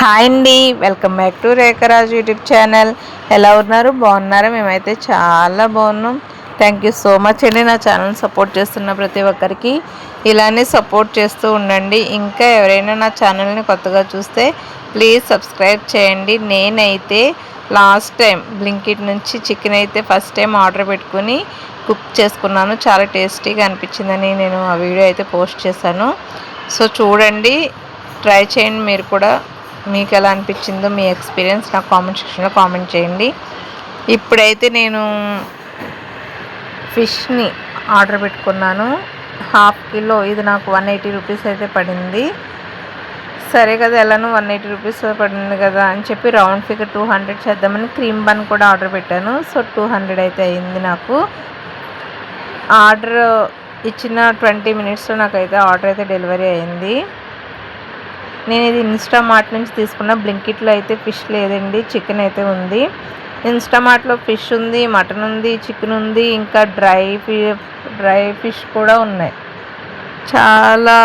Hi అండి, welcome back to Rekharaju YouTube channel. ఎలా ఉన్నారు? బాగున్నారా? మేమైతే చాలా బాగున్నాం. థ్యాంక్ యూ సో మచ్ అండి నా ఛానల్ సపోర్ట్ చేస్తున్న ప్రతి ఒక్కరికి ఇలానే సపోర్ట్ చేస్తూ ఉండండి. ఇంకా ఎవరైనా నా ఛానల్ని కొత్తగా చూస్తే ప్లీజ్ సబ్స్క్రైబ్ చేయండి. నేనైతే లాస్ట్ టైం బ్లింకిట్ నుంచి చికెన్ అయితే ఫస్ట్ టైం ఆర్డర్ పెట్టుకుని కుక్ చేసుకున్నాను. చాలా టేస్టీగా అనిపించిందని నేను ఆ వీడియో అయితే పోస్ట్ చేశాను. సో చూడండి, ట్రై చేయండి. మీరు కూడా మీకు ఎలా అనిపించిందో మీ ఎక్స్పీరియన్స్ నాకు కామెంట్ సెక్షన్లో కామెంట్ చేయండి. ఇప్పుడైతే నేను ఫిష్ని ఆర్డర్ పెట్టుకున్నాను. హాఫ్ కిలో, ఇది నాకు 180 రూపీస్ అయితే పడింది. సరే కదా, ఎలానో 180 రూపీస్ పడింది కదా అని చెప్పి రౌండ్ ఫిగర్ 200 చేద్దామని క్రీమ్ బన్ కూడా ఆర్డర్ పెట్టాను. సో 200 అయితే అయింది. నాకు ఆర్డర్ ఇచ్చిన 20 మినిట్స్లో నాకైతే ఆర్డర్ అయితే డెలివరీ అయింది. నేను ఇది ఇన్స్టామార్ట్ నుంచి తీసుకున్న. బ్లింకిట్లో అయితే ఫిష్ లేదండి, చికెన్ అయితే ఉంది. ఇన్స్టామార్ట్లో ఫిష్ ఉంది, మటన్ ఉంది, చికెన్ ఉంది, ఇంకా డ్రై ఫిష్ కూడా ఉన్నాయి. చాలా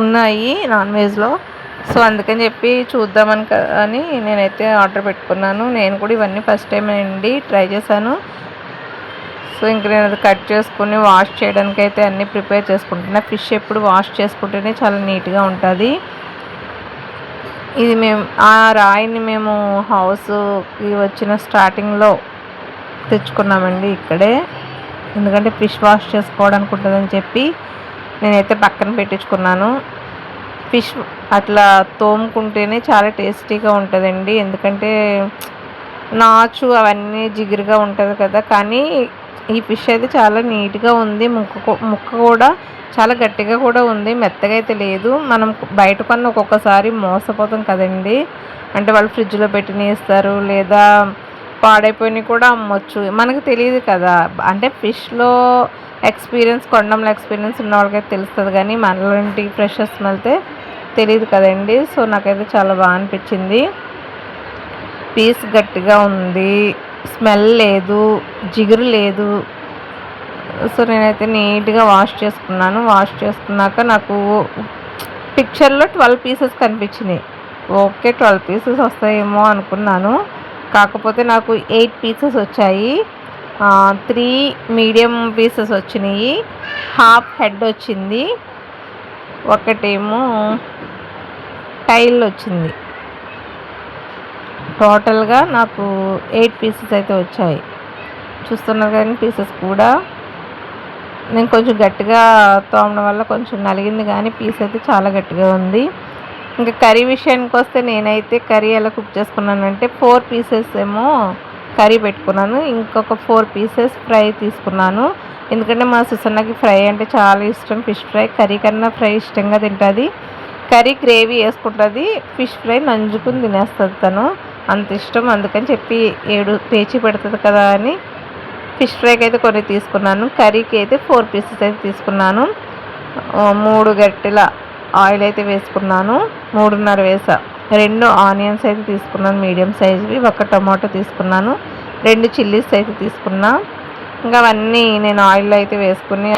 ఉన్నాయి నాన్ వెజ్లో. సో అందుకని చెప్పి చూద్దామని అని నేనైతే ఆర్డర్ పెట్టుకున్నాను. నేను కూడా ఇవన్నీ ఫస్ట్ టైం అండి ట్రై చేశాను. సో ఇంక నేను అది కట్ చేసుకుని వాష్ చేయడానికి అయితే అన్నీ ప్రిపేర్ చేసుకుంటున్నా. ఫిష్ ఎప్పుడు వాష్ చేసుకుంటేనే చాలా నీట్గా ఉంటుంది. ఇది ఆ రాయిని మేము హౌస్కి వచ్చిన స్టార్టింగ్లో తెచ్చుకున్నామండి ఇక్కడే. ఎందుకంటే ఫిష్ వాష్ చేసుకోవడానికి ఉంటుందని చెప్పి నేనైతే పక్కన పెట్టించుకున్నాను. ఫిష్ అట్లా తోముకుంటేనే చాలా టేస్టీగా ఉంటుందండి. ఎందుకంటే నాచు అవన్నీ జిగురుగా ఉంటుంది కదా. కానీ ఈ ఫిష్ అయితే చాలా నీట్గా ఉంది. ముక్క కూడా చాలా గట్టిగా కూడా ఉంది, మెత్తగా అయితే లేదు. మనం బయట కొన్న ఒక్కొక్కసారి మోసపోతాం కదండి. అంటే వాళ్ళు ఫ్రిడ్జ్లో పెట్టిన ఇస్తారు, లేదా పాడైపోయినవి కూడా అమ్మొచ్చు, మనకు తెలియదు కదా. అంటే ఫిష్లో కొనడంలో ఎక్స్పీరియన్స్ ఉన్న వాళ్ళకైతే తెలుస్తుంది, కానీ మనలాంటి ఫ్రెష్ స్మెల్తే తెలియదు కదండి. సో నాకైతే చాలా బాగా అనిపించింది. పీస్ గట్టిగా ఉంది, స్మెల్ లేదు, జిగురు లేదు. సో నేనైతే నీట్గా వాష్ చేసుకున్నాను. వాష్ చేసుకున్నాక నాకు పిక్చర్లో 12 పీసెస్ కనిపించినాయి. ఓకే, 12 పీసెస్ వస్తాయేమో అనుకున్నాను. కాకపోతే నాకు 8 పీసెస్ వచ్చాయి. 3 మీడియం పీసెస్ వచ్చినాయి, హాఫ్ హెడ్ వచ్చింది, ఒకటేమో టైల్ వచ్చింది. టోటల్గా నాకు 8 పీసెస్ అయితే వచ్చాయి. చూస్తున్నారు కానీ పీసెస్ కూడా నేను కొంచెం గట్టిగా తోమడం వల్ల కొంచెం నలిగింది, కానీ పీస్ అయితే చాలా గట్టిగా ఉంది. ఇంకా కర్రీ విషయానికి వస్తే నేనైతే కర్రీ ఎలా కుక్ చేసుకున్నానంటే 4 పీసెస్ ఏమో కర్రీ పెట్టుకున్నాను, ఇంకొక 4 పీసెస్ ఫ్రై తీసుకున్నాను. ఎందుకంటే మా సుసన్నకి ఫ్రై అంటే చాలా ఇష్టం. ఫిష్ ఫ్రై కర్రీ కన్నా ఫ్రై ఇష్టంగా తింటుంది. కర్రీ గ్రేవీ వేసుకుంటుంది, ఫిష్ ఫ్రై నంజుకుని తినేస్తుంది తను, అంత ఇష్టం. అందుకని చెప్పి 7 పేచి పెడుతుంది కదా అని ఫిష్ ఫ్రైకి అయితే కొన్ని తీసుకున్నాను. కర్రీకి అయితే 4 పీసెస్ అయితే తీసుకున్నాను. 3 గరిటెల ఆయిల్ అయితే వేసుకున్నాను, 3.5 వేసా. 2 ఆనియన్స్ అయితే తీసుకున్నాను మీడియం సైజ్వి, 1 టమాటో తీసుకున్నాను, 2 చిల్లీస్ అయితే తీసుకున్నా. ఇంకా అవన్నీ నేను ఆయిల్లో అయితే వేసుకుని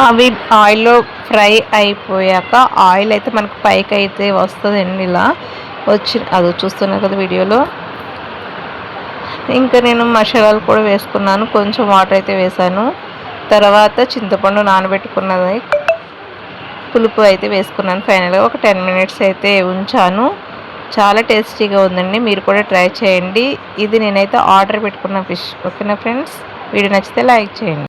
అవి ఆయిల్లో ఫ్రై అయిపోయాక ఆయిల్ అయితే మనకు పైకి అయితే వస్తుందండి, ఇలా అది చూస్తున్నారు కదా వీడియోలో. ఇంకా నేను మసాలాలు కూడా వేసుకున్నాను, కొంచెం వాటర్ అయితే వేసాను. తర్వాత చింతపండు నానబెట్టుకున్నది పులుపు అయితే వేసుకున్నాను. ఫైనల్గా ఒక 10 మినిట్స్ అయితే ఉంచాను. చాలా టేస్టీగా ఉందండి, మీరు కూడా ట్రై చేయండి. ఇది నేనైతే ఆర్డర్ పెట్టుకున్న ఫిష్. ఓకేనా ఫ్రెండ్స్, వీడియో నచ్చితే లైక్ చేయండి.